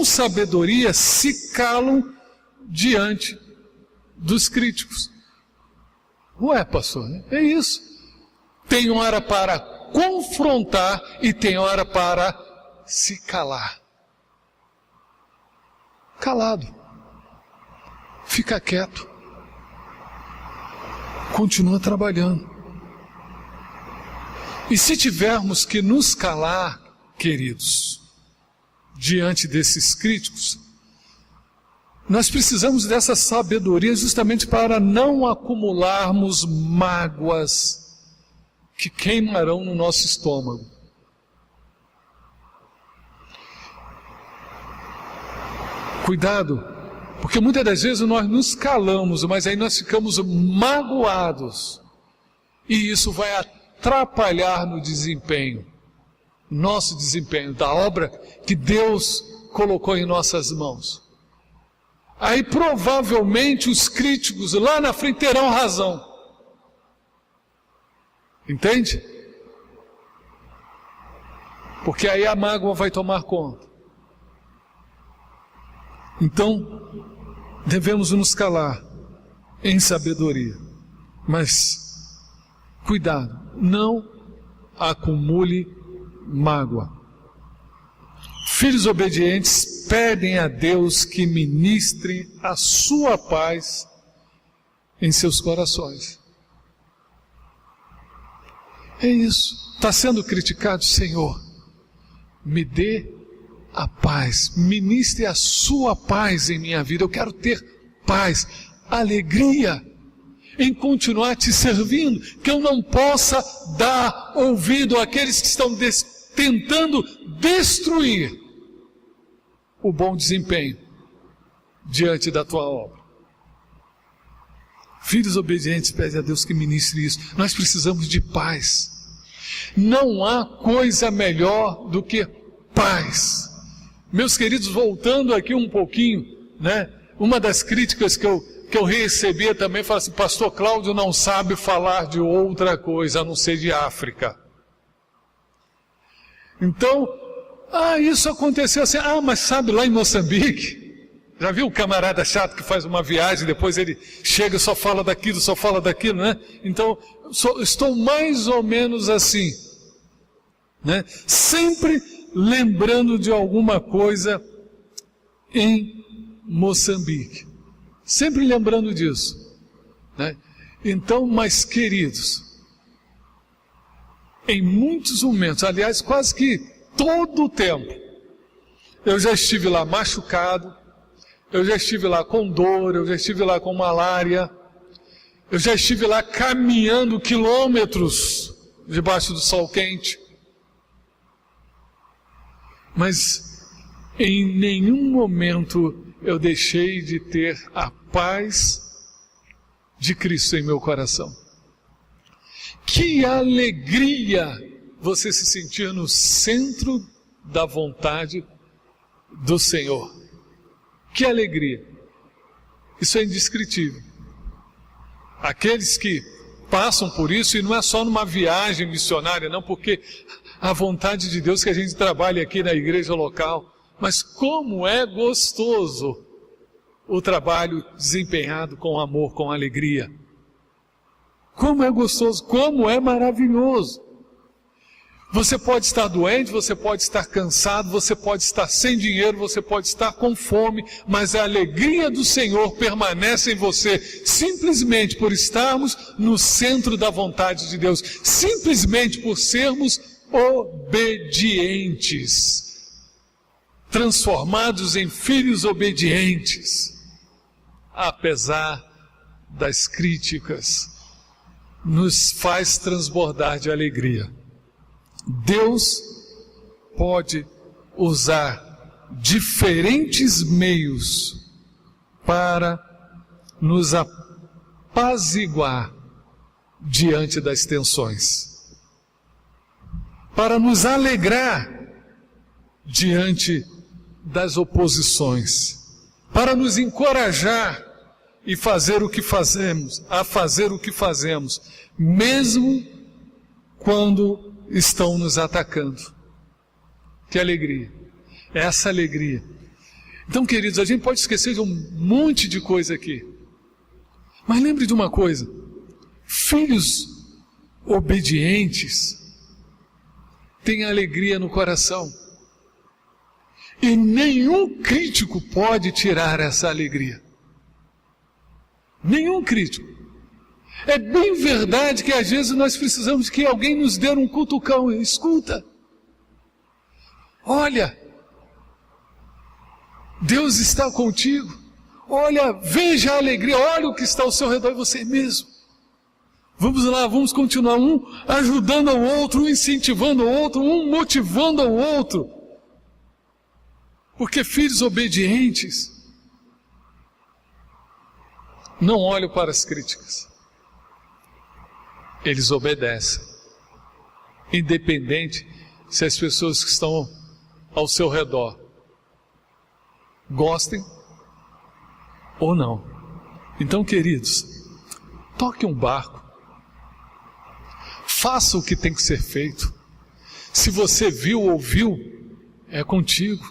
sabedoria se calam diante dos críticos. Ué, pastor, é isso. Tem hora para confrontar e tem hora para se calar. Calado. Fica quieto. Continua trabalhando. E se tivermos que nos calar, queridos, diante desses críticos, nós precisamos dessa sabedoria justamente para não acumularmos mágoas que queimarão no nosso estômago. Cuidado, porque muitas das vezes nós nos calamos, mas aí nós ficamos magoados, e isso vai atrapalhar no desempenho, nosso desempenho, da obra que Deus colocou em nossas mãos. Aí provavelmente os críticos lá na frente terão razão. Entende? Porque aí a mágoa vai tomar conta. Então, devemos nos calar em sabedoria. Mas, cuidado, não acumule mágoa. Filhos obedientes pedem a Deus que ministre a sua paz em seus corações. É isso. Está sendo criticado, Senhor, me dê a paz, ministre a sua paz em minha vida. Eu quero ter paz, alegria em continuar te servindo, que eu não possa dar ouvido àqueles que estão tentando destruir o bom desempenho diante da tua obra. Filhos obedientes pedem a Deus que ministre isso. Nós precisamos de paz. Não há coisa melhor do que paz. Meus queridos, voltando aqui um pouquinho, né? Uma das críticas que eu recebia também, fala assim: pastor Cláudio não sabe falar de outra coisa a não ser de África. Então, isso aconteceu assim, mas sabe lá em Moçambique? Já viu o camarada chato que faz uma viagem, depois ele chega e só fala daquilo, né? Então, estou mais ou menos assim, né? Sempre lembrando de alguma coisa em Moçambique. Sempre lembrando disso, né? Então, mas queridos, em muitos momentos, aliás, quase que todo o tempo, eu já estive lá machucado, eu já estive lá com dor, eu já estive lá com malária, eu já estive lá caminhando quilômetros debaixo do sol quente. Mas em nenhum momento eu deixei de ter a paz de Cristo em meu coração. Que alegria você se sentir no centro da vontade do Senhor. Que alegria! Isso é indescritível. Aqueles que passam por isso, e não é só numa viagem missionária, não, porque a vontade de Deus que a gente trabalhe aqui na igreja local, mas como é gostoso o trabalho desempenhado com amor, com alegria. Como é gostoso, como é maravilhoso. Você pode estar doente, você pode estar cansado, você pode estar sem dinheiro, você pode estar com fome, mas a alegria do Senhor permanece em você, simplesmente por estarmos no centro da vontade de Deus, simplesmente por sermos obedientes, transformados em filhos obedientes, apesar das críticas, nos faz transbordar de alegria. Deus pode usar diferentes meios para nos apaziguar diante das tensões, para nos alegrar diante das oposições, para nos encorajar e fazer o que fazemos, mesmo quando estão nos atacando. Que alegria, essa alegria. Então, queridos, a gente pode esquecer de um monte de coisa aqui, mas lembre de uma coisa: filhos obedientes têm alegria no coração, e nenhum crítico pode tirar essa alegria. Nenhum crítico. É bem verdade que às vezes nós precisamos que alguém nos dê um cutucão. Escuta, olha, Deus está contigo, olha, veja a alegria, olha o que está ao seu redor, e você mesmo. Vamos lá, vamos continuar, um ajudando ao outro, um incentivando ao outro, um motivando ao outro, porque filhos obedientes não olham para as críticas. Eles obedecem, independente se as pessoas que estão ao seu redor gostem ou não. Então, queridos, toque um barco, faça o que tem que ser feito. Se você viu, ouviu, é contigo.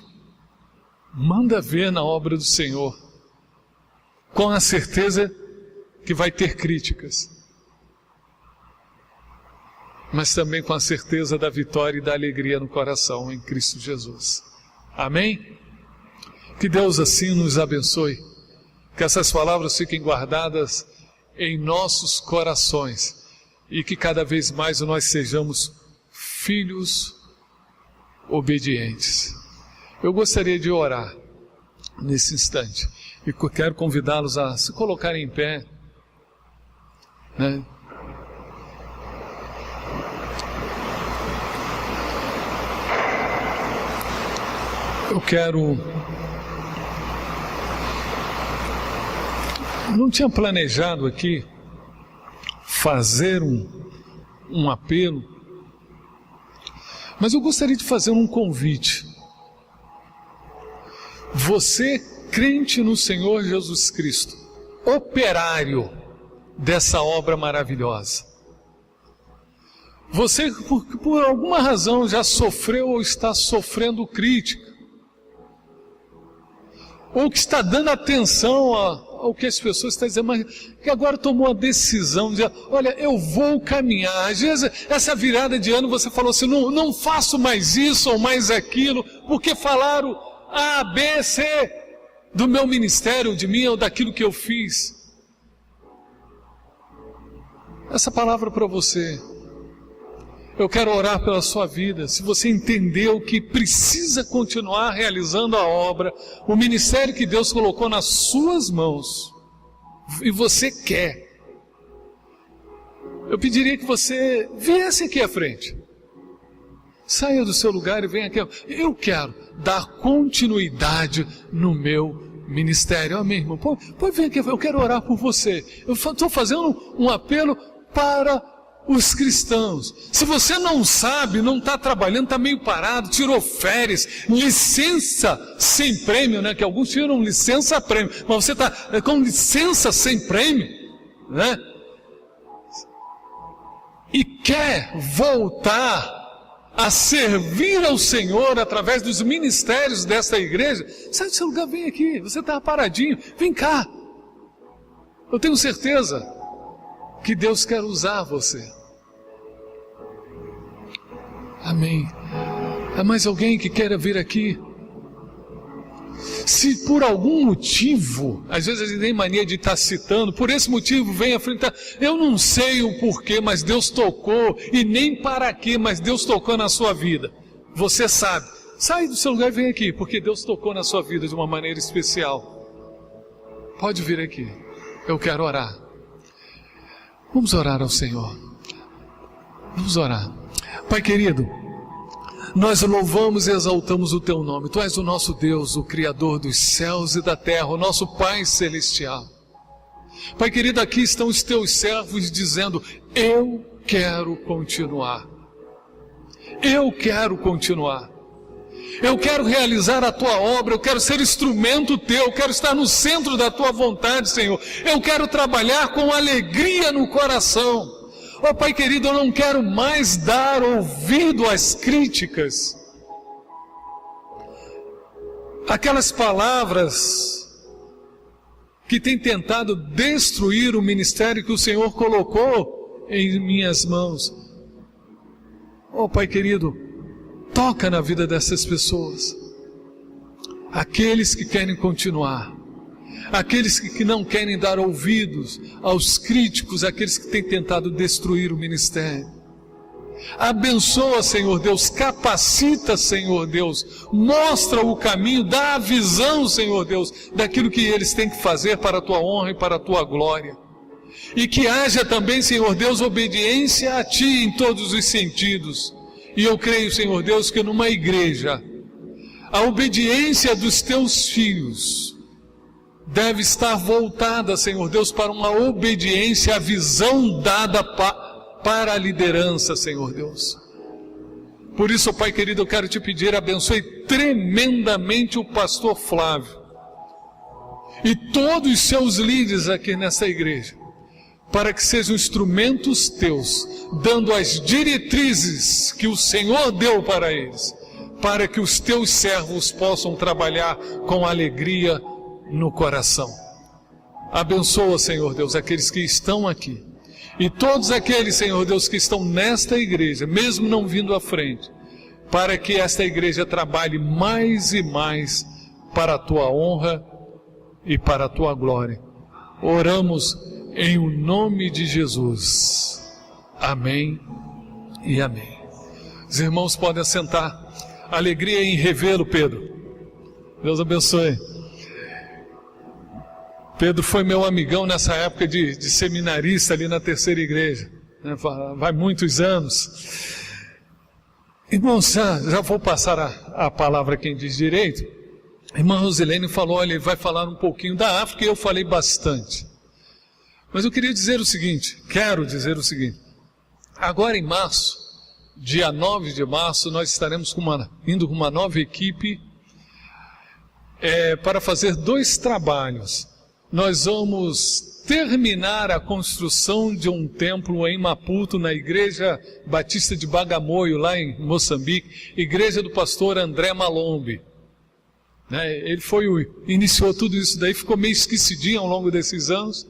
Manda ver na obra do Senhor, com a certeza que vai ter críticas, mas também com a certeza da vitória e da alegria no coração em Cristo Jesus. Amém? Que Deus assim nos abençoe, que essas palavras fiquem guardadas em nossos corações e que cada vez mais nós sejamos filhos obedientes. Eu gostaria de orar nesse instante e quero convidá-los a se colocarem em pé, né? Não tinha planejado aqui fazer um apelo, mas eu gostaria de fazer um convite. Você, crente no Senhor Jesus Cristo, operário dessa obra maravilhosa, você por alguma razão já sofreu ou está sofrendo crítica, ou que está dando atenção ao que as pessoas estão dizendo, mas que agora tomou a decisão de, olha, eu vou caminhar. Às vezes, essa virada de ano você falou assim, não faço mais isso ou mais aquilo, porque falaram A, B, C do meu ministério, de mim ou daquilo que eu fiz. Essa palavra para você. Eu quero orar pela sua vida. Se você entendeu que precisa continuar realizando a obra, o ministério que Deus colocou nas suas mãos, e você quer, eu pediria que você viesse aqui à frente. Saia do seu lugar e venha aqui. Eu quero dar continuidade no meu ministério. Amém, irmão? Pode vir aqui, eu quero orar por você. Eu estou fazendo um apelo para os cristãos. Se você não sabe, não está trabalhando, está meio parado, tirou férias, licença sem prêmio, né? Que alguns tiram licença prêmio, mas você está com licença sem prêmio, né? E quer voltar a servir ao Senhor através dos ministérios desta igreja, sai do seu lugar, vem aqui, você está paradinho, vem cá. Eu tenho certeza que Deus quer usar você. Amém. Há mais alguém que queira vir aqui? Se por algum motivo, às vezes a gente tem mania de estar citando, por esse motivo vem à frente, eu não sei o porquê, mas Deus tocou, e nem para quê, mas Deus tocou na sua vida. Você sabe, sai do seu lugar e vem aqui, porque Deus tocou na sua vida de uma maneira especial. Pode vir aqui, eu quero orar. Vamos orar ao Senhor. Vamos orar. Pai querido, nós louvamos e exaltamos o Teu nome. Tu és o nosso Deus, o Criador dos céus e da terra, o nosso Pai celestial. Pai querido, aqui estão os Teus servos dizendo, eu quero continuar. Eu quero continuar. Eu quero realizar a Tua obra, eu quero ser instrumento Teu, eu quero estar no centro da Tua vontade, Senhor. Eu quero trabalhar com alegria no coração. Ó Pai querido, eu não quero mais dar ouvido às críticas. Aquelas palavras que têm tentado destruir o ministério que o Senhor colocou em minhas mãos. Ó Pai querido, toca na vida dessas pessoas. Aqueles que querem continuar. Aqueles que não querem dar ouvidos aos críticos, aqueles que têm tentado destruir o ministério. Abençoa, Senhor Deus, capacita, Senhor Deus, mostra o caminho, dá a visão, Senhor Deus, daquilo que eles têm que fazer para a Tua honra e para a Tua glória. E que haja também, Senhor Deus, obediência a Ti em todos os sentidos. E eu creio, Senhor Deus, que numa igreja, a obediência dos Teus filhos deve estar voltada, Senhor Deus, para uma obediência à visão dada para a liderança, Senhor Deus. Por isso, Pai querido, eu quero Te pedir, abençoe tremendamente o pastor Flávio e todos os seus líderes aqui nessa igreja, para que sejam instrumentos Teus, dando as diretrizes que o Senhor deu para eles, para que os Teus servos possam trabalhar com alegria no coração. Abençoa, Senhor Deus, aqueles que estão aqui e todos aqueles, Senhor Deus, que estão nesta igreja, mesmo não vindo à frente, para que esta igreja trabalhe mais e mais para a Tua honra e para a Tua glória. Oramos em o nome de Jesus. Amém e amém. Os irmãos podem assentar. Alegria em revê-lo, Pedro. Deus abençoe. Pedro foi meu amigão nessa época de seminarista ali na terceira igreja, né? Vai muitos anos. Irmãos, já vou passar a palavra a quem diz direito. A irmã Rosilene falou, olha, ele vai falar um pouquinho da África, e eu falei bastante. Mas eu quero dizer o seguinte, agora em março, dia 9 de março, nós estaremos indo com uma nova equipe para fazer 2 trabalhos. Nós vamos terminar a construção de um templo em Maputo, na Igreja Batista de Bagamoyo, lá em Moçambique, igreja do pastor André Malombe. Ele iniciou tudo isso daí, ficou meio esquecidinho ao longo desses anos,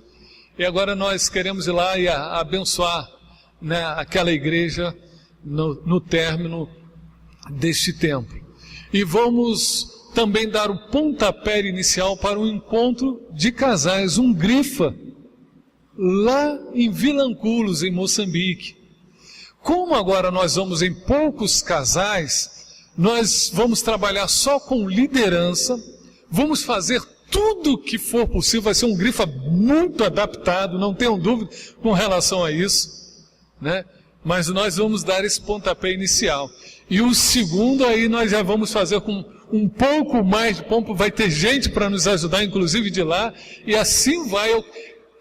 e agora nós queremos ir lá e abençoar, né, aquela igreja no término deste templo. E vamos também dar o pontapé inicial para um encontro de casais, um grifa, lá em Vilanculos, em Moçambique. Como agora nós vamos em poucos casais, nós vamos trabalhar só com liderança, vamos fazer tudo o que for possível, vai ser um grifa muito adaptado, não tenham dúvida com relação a isso, né? Mas nós vamos dar esse pontapé inicial. E o segundo aí nós já vamos fazer com um pouco mais de pompa, vai ter gente para nos ajudar, inclusive de lá, e assim vai,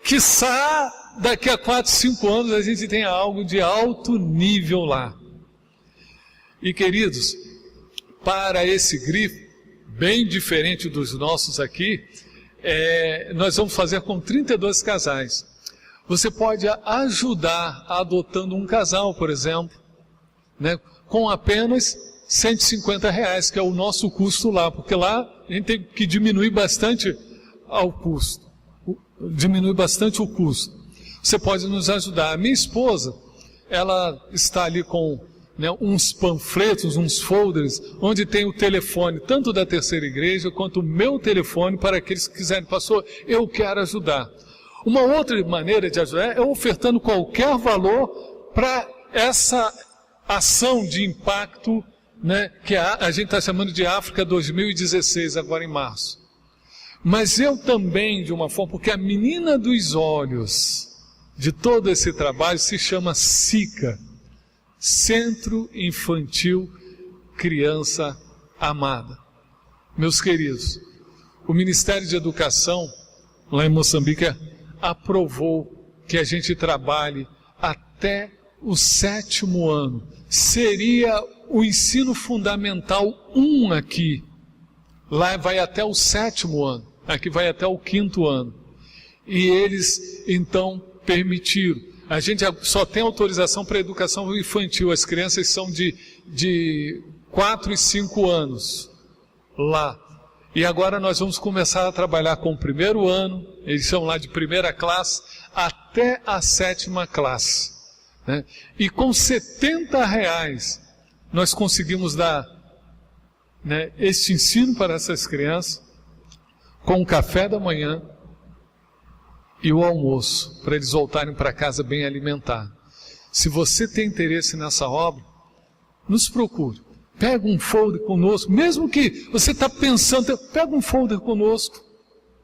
quiçá daqui a 4, 5 anos a gente tenha algo de alto nível lá. E queridos, para esse grifo, bem diferente dos nossos aqui, nós vamos fazer com 32 casais. Você pode ajudar adotando um casal, por exemplo, né, com apenas R$150, que é o nosso custo lá, porque lá a gente tem que diminuir bastante o custo. Você pode nos ajudar. A minha esposa, ela está ali com, né, uns panfletos, uns folders, onde tem o telefone, tanto da Terceira Igreja, quanto o meu telefone, para aqueles que quiserem, pastor, eu quero ajudar. Uma outra maneira de ajudar é ofertando qualquer valor para essa ação de impacto, né, que a gente está chamando de África 2016, agora em março. Mas eu também, de uma forma, porque a menina dos olhos de todo esse trabalho se chama SICA, Centro Infantil Criança Amada. Meus queridos, o Ministério de Educação, lá em Moçambique, aprovou que a gente trabalhe até o 7º ano. Seria o ensino fundamental 1 aqui. Lá vai até o 7º ano. Aqui vai até o 5º ano. E eles, então, permitiram. A gente só tem autorização para educação infantil. As crianças são de 4 e 5 anos lá. E agora nós vamos começar a trabalhar com o 1º ano. Eles são lá de 1ª classe até a 7ª classe. Né? E com R$70 nós conseguimos dar, né, este ensino para essas crianças, com o café da manhã e o almoço, para eles voltarem para casa bem alimentados. Se você tem interesse nessa obra, nos procure. Pega um folder conosco, mesmo que você está pensando, pega um folder conosco,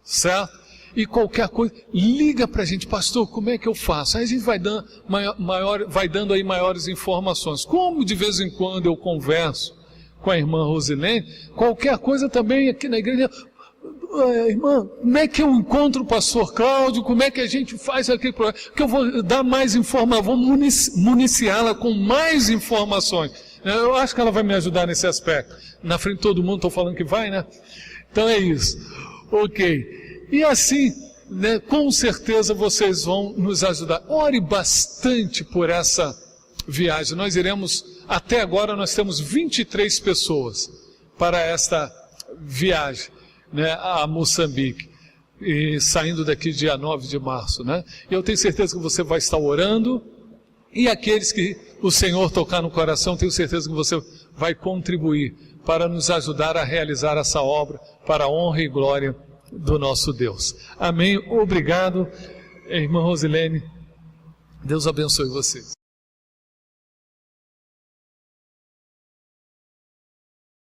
certo? E qualquer coisa, liga para a gente, pastor, como é que eu faço? Aí a gente vai dando aí maiores informações. Como de vez em quando eu converso com a irmã Rosilene, qualquer coisa também aqui na igreja, irmã, como é que eu encontro o pastor Cláudio? Como é que a gente faz aquele programa? Que eu vou dar mais informação, vou municiá-la com mais informações. Eu acho que ela vai me ajudar nesse aspecto. Na frente de todo mundo, estou falando que vai, né? Então é isso. Ok. E assim, né, com certeza vocês vão nos ajudar. Ore bastante por essa viagem. Nós iremos, até agora nós temos 23 pessoas para esta viagem, né, a Moçambique, e saindo daqui dia 9 de março. Né? E eu tenho certeza que você vai estar orando, e aqueles que o Senhor tocar no coração, tenho certeza que você vai contribuir para nos ajudar a realizar essa obra para a honra e glória do nosso Deus. Amém. Obrigado, irmã Rosilene. Deus abençoe vocês.